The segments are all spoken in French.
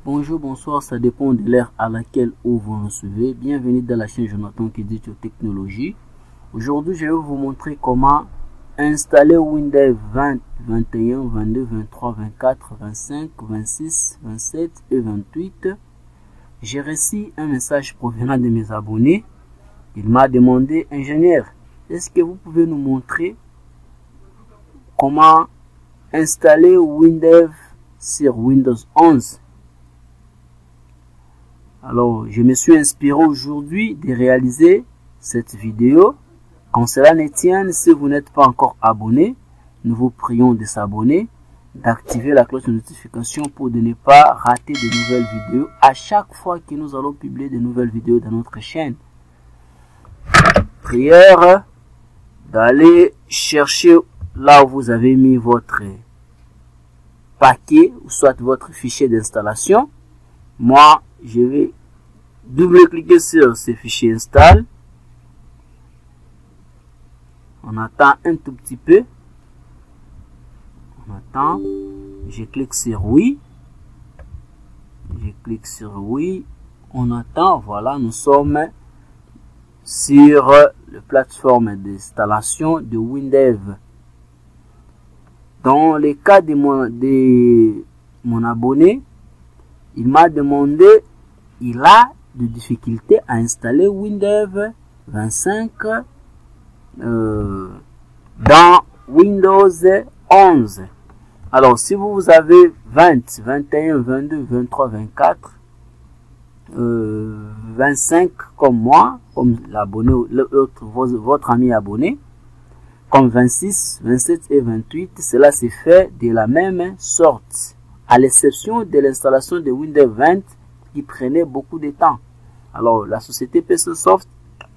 Bonjour, bonsoir, ça dépend de l'heure à laquelle vous nous suivez. Bienvenue dans la chaîne Jonathan qui dit technologie. Aujourd'hui, je vais vous montrer comment installer Windows 20, 21, 22, 23, 24, 25, 26, 27 et 28. J'ai reçu un message provenant de mes abonnés. Il m'a demandé, ingénieur, est-ce que vous pouvez nous montrer comment installer Windows sur Windows 11? Alors, je me suis inspiré aujourd'hui de réaliser cette vidéo. Quand cela ne tienne, si vous n'êtes pas encore abonné, nous vous prions de s'abonner, d'activer la cloche de notification pour ne pas rater de nouvelles vidéos à chaque fois que nous allons publier de nouvelles vidéos dans notre chaîne. Prière d'aller chercher là où vous avez mis votre paquet ou soit votre fichier d'installation. Moi, je vais double-cliquer sur ce fichier install. On attend un tout petit peu. On attend. Je clique sur oui. Je clique sur oui. On attend. Voilà, nous sommes sur la plateforme d'installation de Windows. Dans le cas de mon abonné, il m'a demandé, il a des difficultés à installer Windows 25 dans Windows 11. Alors, si vous avez 20, 21, 22, 23, 24, 25 comme moi, comme l'abonné, votre ami abonné, comme 26, 27 et 28, cela se fait de la même sorte, à l'exception de l'installation de Windows 20 qui prenait beaucoup de temps. Alors, la société PC Soft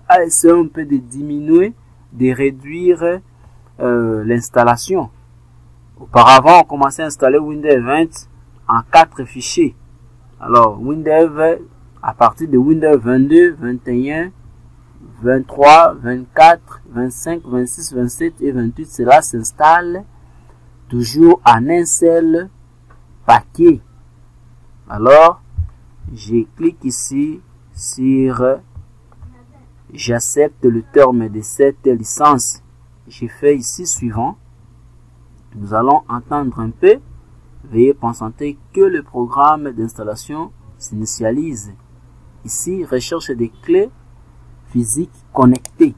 a essayé un peu de diminuer, de réduire l'installation. Auparavant, on commençait à installer Windows 20 en 4 fichiers. Alors, Windows, à partir de Windows 22, 21, 23, 24, 25, 26, 27 et 28, cela s'installe toujours en un seul paquet. Alors, je clique ici sur j'accepte le terme de cette licence. Je fais ici suivant. Nous allons entendre un peu. Veuillez patienter que le programme d'installation s'initialise. Ici, recherche des clés physiques connectées.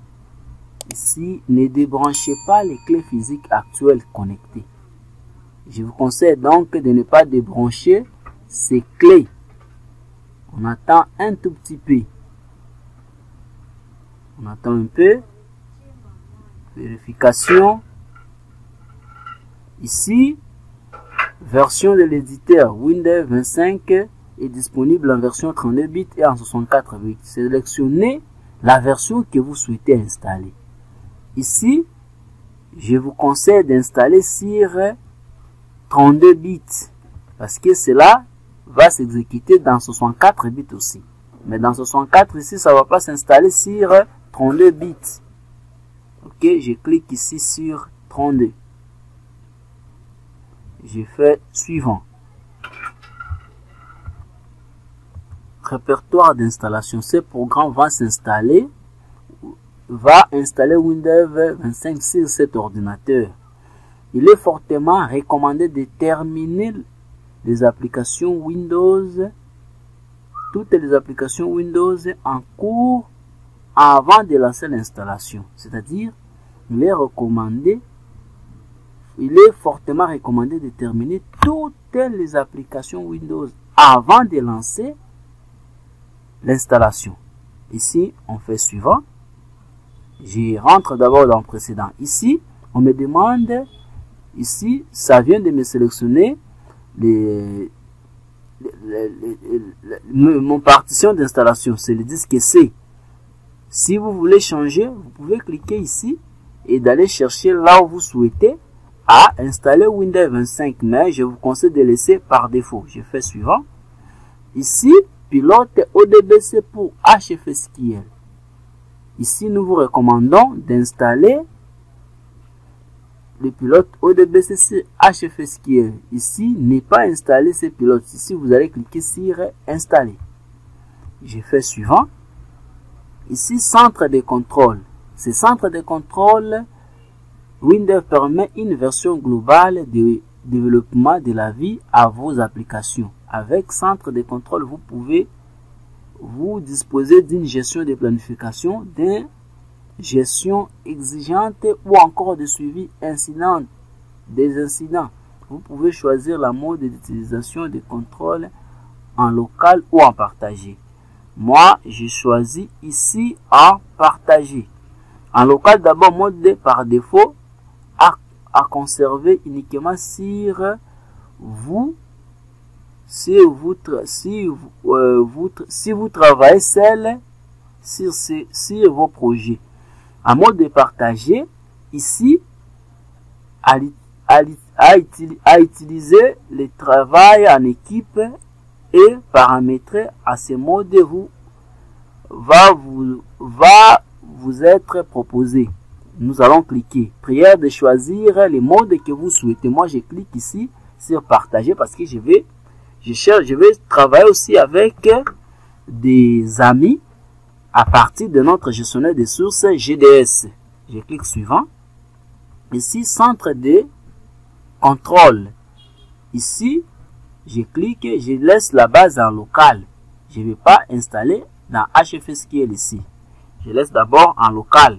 Ici, ne débranchez pas les clés physiques actuelles connectées. Je vous conseille donc de ne pas débrancher ces clés. On attend un tout petit peu. On attend un peu. Vérification. Ici, version de l'éditeur Windows 25 est disponible en version 32 bits et en 64 bits. Sélectionnez la version que vous souhaitez installer. Ici, je vous conseille d'installer sur 32 bits parce que cela va s'exécuter dans 64 bits aussi. Mais dans 64 ici, ça ne va pas s'installer sur 32 bits. Ok, je clique ici sur 32. Je fais suivant. Répertoire d'installation. Ce programme va s'installer, va installer Windows 25 sur cet ordinateur. Il est fortement recommandé de terminer les applications Windows, toutes les applications Windows en cours avant de lancer l'installation. C'est-à-dire, il est fortement recommandé de terminer toutes les applications Windows avant de lancer l'installation. Ici, on fait suivant. Je rentre d'abord dans le précédent. Ici, on me demande, ici, ça vient de me sélectionner mon partition d'installation, c'est le disque C. Si vous voulez changer, vous pouvez cliquer ici et d'aller chercher là où vous souhaitez à installer Windows 25, mais je vous conseille de laisser par défaut. Je fais suivant. Ici, pilote ODBC pour HFSQL. Ici, nous vous recommandons d'installer le pilote ODBC HFSQL. Ici, n'est pas installé ce pilote. Ici, vous allez cliquer sur installer. Je fais suivant. Ici, centre de contrôle. Ce centre de contrôle, Windows permet une version globale de développement de la vie à vos applications. Avec centre de contrôle, vous pouvez vous disposer d'une gestion de planification, d'une gestion exigeante ou encore de suivi incident des incidents. Vous pouvez choisir la mode d'utilisation de contrôle en local ou en partagé. Moi, j'ai choisi ici en partagé. En local, d'abord, mode par défaut à conserver uniquement sur vous. Si vous travaillez seul sur vos projets. En mode partagé, ici, à utiliser le travail en équipe et paramétrer à ce mode va vous être proposé. Nous allons cliquer. Prière de choisir les modes que vous souhaitez. Moi, je clique ici sur partager parce que je vais travailler aussi avec des amis à partir de notre gestionnaire de sources GDS. Je clique suivant. Ici, centre de contrôle. Ici, je clique, je laisse la base en local. Je ne vais pas installer dans HFSQL ici. Je laisse d'abord en local.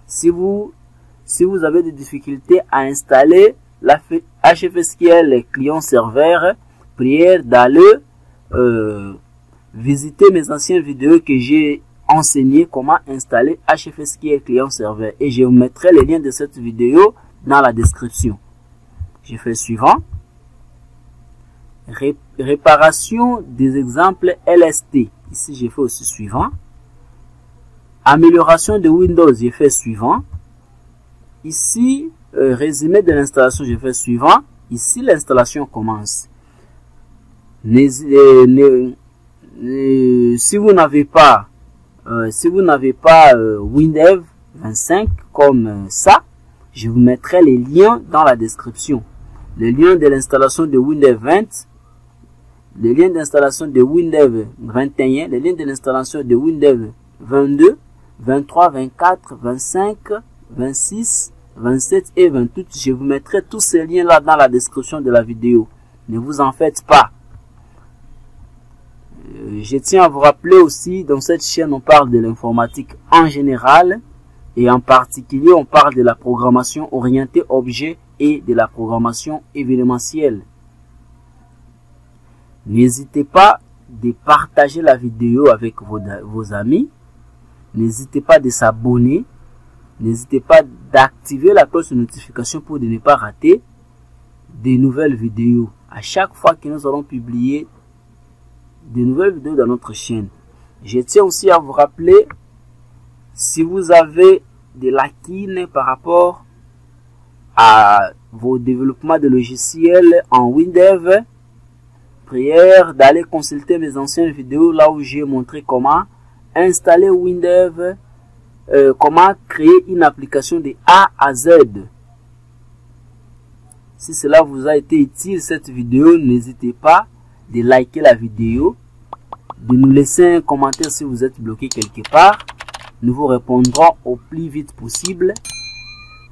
Si vous avez des difficultés à installer la HFSQL client-serveur, prière d'aller visiter mes anciennes vidéos que j'ai enseigné comment installer HFSQL client-serveur. Et je vous mettrai les liens de cette vidéo dans la description. Je fais suivant. Réparation des exemples LST. Ici, j'ai fait aussi suivant. Amélioration de Windows, j'ai fait suivant. Ici, résumé de l'installation, j'ai fait suivant. Ici, l'installation commence. Si vous n'avez pas Windows 25 comme ça, je vous mettrai les liens dans la description. Le lien de l'installation de Windows 20, le lien d'installation de Windows 21, le lien de l'installation de Windows 22, 23, 24, 25, 26, 27 et 28. Je vous mettrai tous ces liens là dans la description de la vidéo. Ne vous en faites pas. Je tiens à vous rappeler aussi, dans cette chaîne, on parle de l'informatique en général et en particulier, on parle de la programmation orientée objet et de la programmation événementielle. N'hésitez pas de partager la vidéo avec vos amis. N'hésitez pas de s'abonner. N'hésitez pas d'activer la cloche de notification pour ne pas rater de nouvelles vidéos. À chaque fois que nous allons publier de nouvelles vidéos dans notre chaîne. Je tiens aussi à vous rappeler, si vous avez des lacunes par rapport à vos développements de logiciels en Windows, prière d'aller consulter mes anciennes vidéos là où j'ai montré comment installer Windows, comment créer une application de A à Z. Si cela vous a été utile cette vidéo, n'hésitez pas de liker la vidéo, de nous laisser un commentaire si vous êtes bloqué quelque part. Nous vous répondrons au plus vite possible.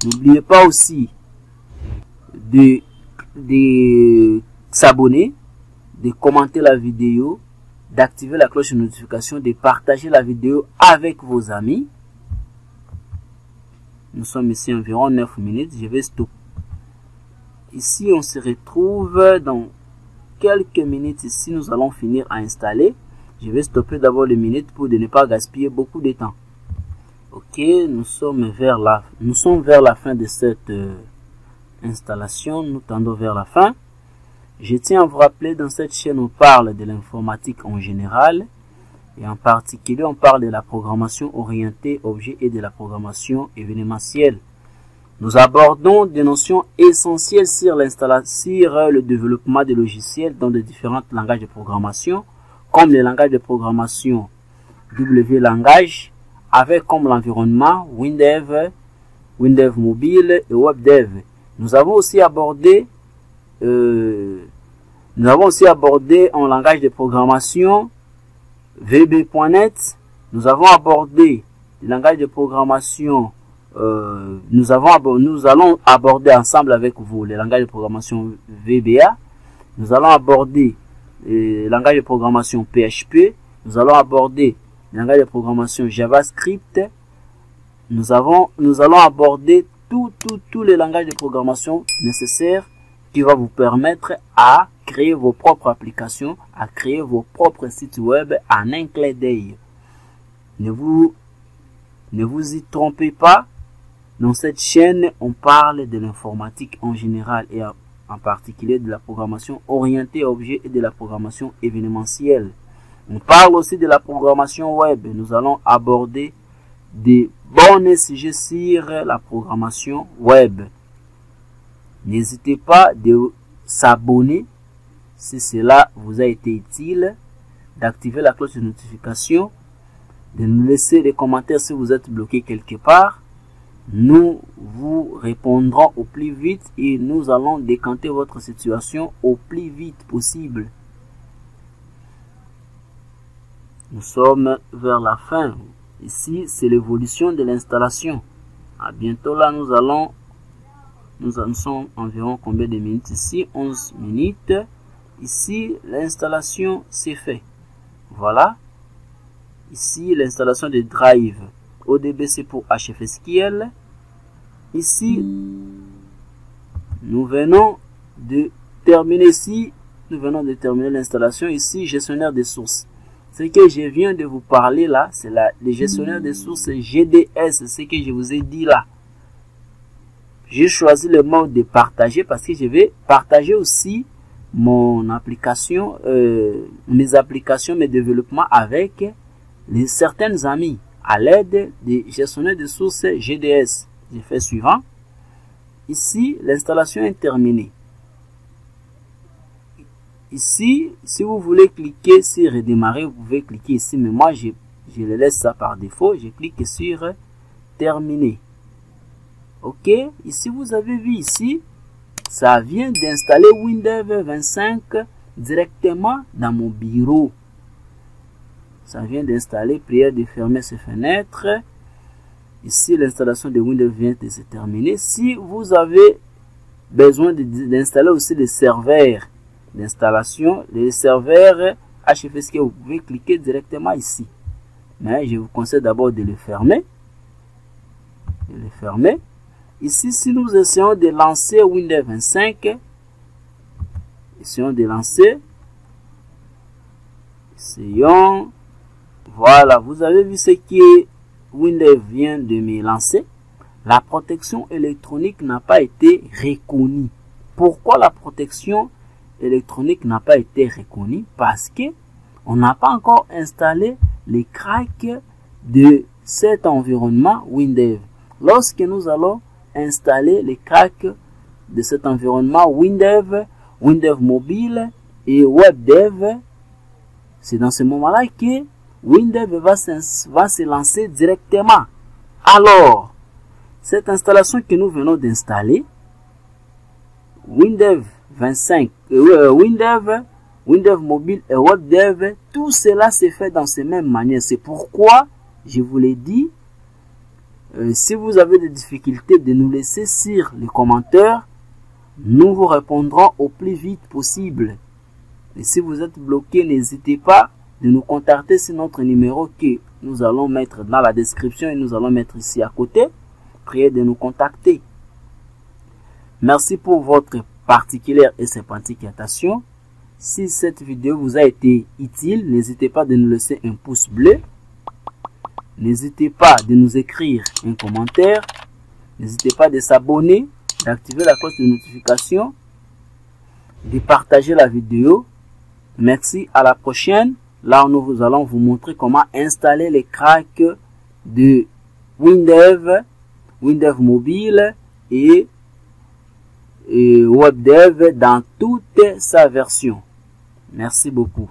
N'oubliez pas aussi de s'abonner, de commenter la vidéo, d'activer la cloche de notification, de partager la vidéo avec vos amis. Nous sommes ici environ 9 minutes. Je vais stopper. Ici, on se retrouve dans quelques minutes. Ici, nous allons finir à installer. Je vais stopper d'abord les minutes pour ne pas gaspiller beaucoup de temps. Ok, nous sommes vers la fin de cette installation. Nous tendons vers la fin. Je tiens à vous rappeler, dans cette chaîne, on parle de l'informatique en général. Et en particulier, on parle de la programmation orientée objet et de la programmation événementielle. Nous abordons des notions essentielles sur le développement des logiciels dans de différents langages de programmation, comme les langages de programmation W-Langage, avec comme l'environnement Windows, Windows Mobile et WebDev. Nous avons aussi abordé en langage de programmation VB.net. Nous avons abordé le langage de programmation. Nous allons aborder ensemble avec vous le langage de programmation VBA. Nous allons aborder le langage de programmation PHP. Nous allons aborder le langage de programmation JavaScript. Nous allons aborder tous les langages de programmation nécessaires qui va vous permettre à créer vos propres applications, à créer vos propres sites web en un clin d'œil. Ne vous y trompez pas. Dans cette chaîne, on parle de l'informatique en général et en particulier de la programmation orientée à objets et de la programmation événementielle. On parle aussi de la programmation web. Nous allons aborder des bons sujets sur la programmation web. N'hésitez pas de s'abonner si cela vous a été utile, d'activer la cloche de notification, de nous laisser des commentaires si vous êtes bloqué quelque part. Nous vous répondrons au plus vite et nous allons décanter votre situation au plus vite possible. Nous sommes vers la fin. Ici, c'est l'évolution de l'installation. À bientôt là, nous en sommes environ combien de minutes ici? 11 minutes. Ici, l'installation c'est fait. Voilà. Ici, l'installation des drives. ODBC pour HFSQL. Ici, nous venons de terminer l'installation. Ici, gestionnaire des sources. Ce que je viens de vous parler là, c'est le gestionnaire des sources GDS, ce que je vous ai dit là. J'ai choisi le mode de partager parce que je vais partager aussi mon application, mes développements avec certains amis à l'aide des gestionnaires de sources GDS. J'ai fait suivant. Ici, l'installation est terminée. Ici, si vous voulez cliquer sur redémarrer, vous pouvez cliquer ici, mais moi je le laisse ça par défaut. Je clique sur terminer. Ok, ici vous avez vu ici, ça vient d'installer Windows 25 directement dans mon bureau. Ça vient d'installer, prière de fermer ces fenêtres. Ici, l'installation de Windows vient de se terminer. Si vous avez besoin d'installer aussi les serveurs d'installation, les serveurs HFSQ, vous pouvez cliquer directement ici. Mais je vous conseille d'abord de le fermer. Ici, si nous essayons de lancer Windows 25, voilà, vous avez vu ce que Windows vient de me lancer. La protection électronique n'a pas été reconnue. Pourquoi la protection électronique n'a pas été reconnue? Parce que on n'a pas encore installé les cracks de cet environnement Windows. Lorsque nous allons installer les cracks de cet environnement Windows mobile et WebDev, c'est dans ce moment-là que Windows va se lancer directement. Alors, cette installation que nous venons d'installer, Windows 25, Windows mobile et WebDev, tout cela se fait dans ces mêmes manières. C'est pourquoi je vous l'ai dit. Si vous avez des difficultés, de nous laisser sur les commentaires, nous vous répondrons au plus vite possible. Et si vous êtes bloqué, n'hésitez pas de nous contacter sur notre numéro que nous allons mettre dans la description et nous allons mettre ici à côté. Priez de nous contacter. Merci pour votre particulière et sympathique attention. Si cette vidéo vous a été utile, n'hésitez pas de nous laisser un pouce bleu. N'hésitez pas de nous écrire un commentaire. N'hésitez pas de s'abonner, d'activer la cloche de notification, de partager la vidéo. Merci, à la prochaine. Là, nous allons vous montrer comment installer les cracks de Windows mobile et WebDev dans toute sa version. Merci beaucoup.